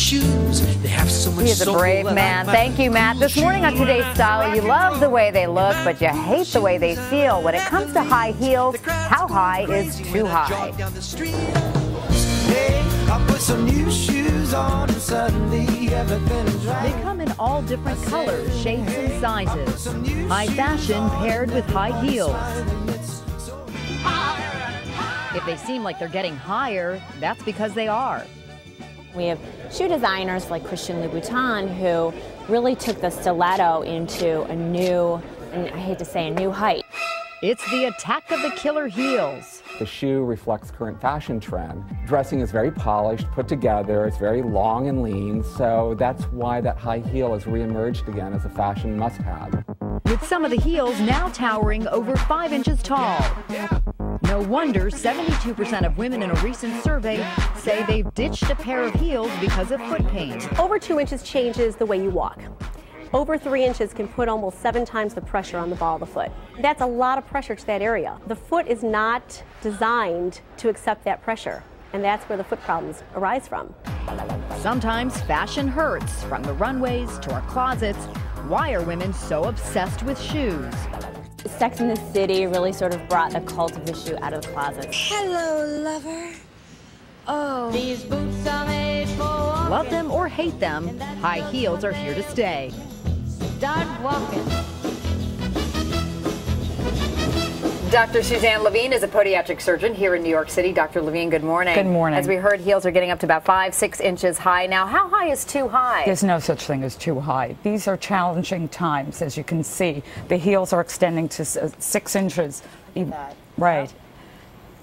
shoes. They have so much He is a brave man. Thank you, Matt. This morning on Today's Style, you love the way they look, but you hate the way they feel. When it comes to high heels, how high is too high? I put some new shoes on and suddenly everything is right. They come in all different colors, shapes, and sizes. High fashion paired with high heels. If they seem like they're getting higher, that's because they are. We have shoe designers like Christian Louboutin who really took the stiletto into a new, and I hate to say, a new height. It's the attack of the killer heels. The shoe reflects current fashion trend. Dressing is very polished, put together, it's very long and lean, so that's why that high heel has reemerged again as a fashion must-have. With some of the heels now towering over 5 inches tall. No wonder 72% of women in a recent survey say they've ditched a pair of heels because of foot pain. Over 2 inches changes the way you walk. Over 3 inches can put almost 7 times the pressure on the ball of the foot. That's a lot of pressure to that area. The foot is not designed to accept that pressure, and that's where the foot problems arise from. Sometimes fashion hurts, from the runways to our closets. Why are women so obsessed with shoes? Sex and the City really sort of brought the cult of the shoe out of the closet. Hello, lover. Oh. These boots are made for walking. Love them or hate them, high heels are here to stay. Start walking. Dr. Suzanne Levine is a podiatric surgeon here in New York City. Dr. Levine, good morning. Good morning. As we heard, heels are getting up to about 5-6 inches high. Now, how high is too high? There's no such thing as too high. These are challenging times, as you can see. The heels are extending to 6 inches. Right.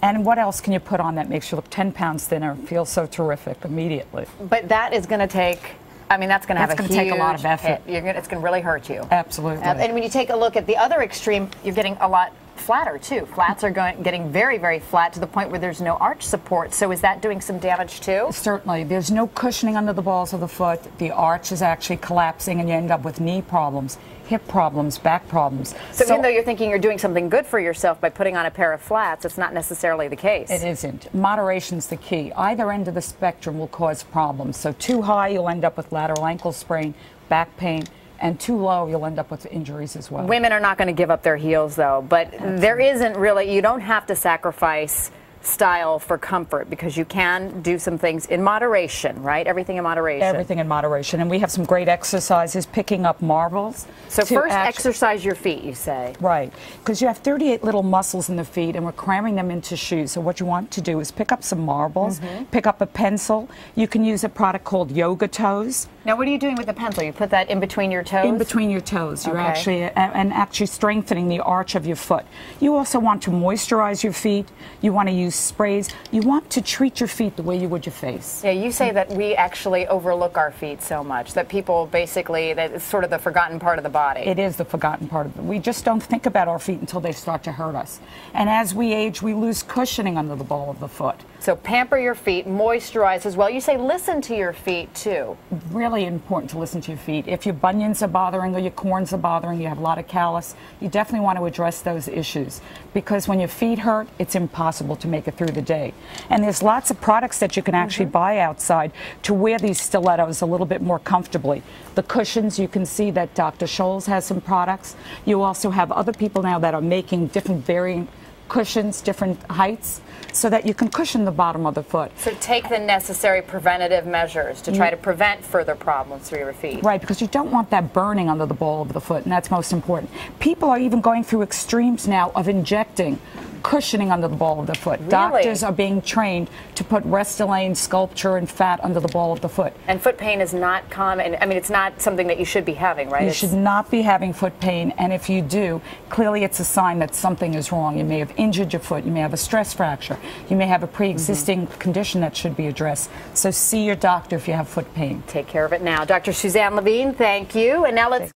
And what else can you put on that makes you look 10 pounds thinner, feel so terrific immediately? But that is going to take, I mean, that's going to have a huge take a lot of effort. It's going to really hurt you. Absolutely. And when you take a look at the other extreme, you're getting a lot flatter too. Flats are getting very, very flat to the point where there's no arch support. So is that doing some damage too? Certainly. There's no cushioning under the balls of the foot. The arch is actually collapsing and you end up with knee problems, hip problems, back problems. So even though you're thinking you're doing something good for yourself by putting on a pair of flats, it's not necessarily the case. It isn't. Moderation's the key. Either end of the spectrum will cause problems. So too high, you'll end up with lateral ankle sprain, back pain, and too low, you'll end up with injuries as well. Women are not going to give up their heels, though, but there isn't really, you don't have to sacrifice style for comfort because you can do some things in moderation, right? Everything in moderation. Everything in moderation. And we have some great exercises, picking up marbles. So first exercise your feet, you say. Right, because you have 38 little muscles in the feet and we're cramming them into shoes. So what you want to do is pick up some marbles, pick up a pencil. You can use a product called Yoga Toes. Now what are you doing with the pencil? You put that in between your toes? In between your toes. You're actually strengthening the arch of your foot. You also want to moisturize your feet. You want to use sprays. You want to treat your feet the way you would your face. Yeah, you say that we actually overlook our feet so much, that people basically, that it's sort of the forgotten part of the body. It is the forgotten part of it. We just don't think about our feet until they start to hurt us. And as we age, we lose cushioning under the ball of the foot. So pamper your feet, moisturize as well. You say listen to your feet too. Really important to listen to your feet. If your bunions are bothering or your corns are bothering, you have a lot of callus, you definitely want to address those issues. Because when your feet hurt, it's impossible to make it through the day. And there's lots of products that you can actually buy outside to wear these stilettos a little bit more comfortably. The cushions, you can see that Dr. Scholl's has some products. You also have other people now that are making different varying cushions, different heights, so that you can cushion the bottom of the foot. So take the necessary preventative measures to try to prevent further problems through your feet. Right, because you don't want that burning under the ball of the foot, and that's most important. People are even going through extremes now of injecting cushioning under the ball of the foot. Really? Doctors are being trained to put Restylane sculpture and fat under the ball of the foot. And foot pain is not common. I mean, it's not something that you should be having, right? You should not be having foot pain, and if you do, clearly it's a sign that something is wrong. You may have injured your foot, you may have a stress fracture, you may have a pre-existing condition that should be addressed. So see your doctor if you have foot pain. Take care of it now. Dr. Suzanne Levine, thank you. And now let's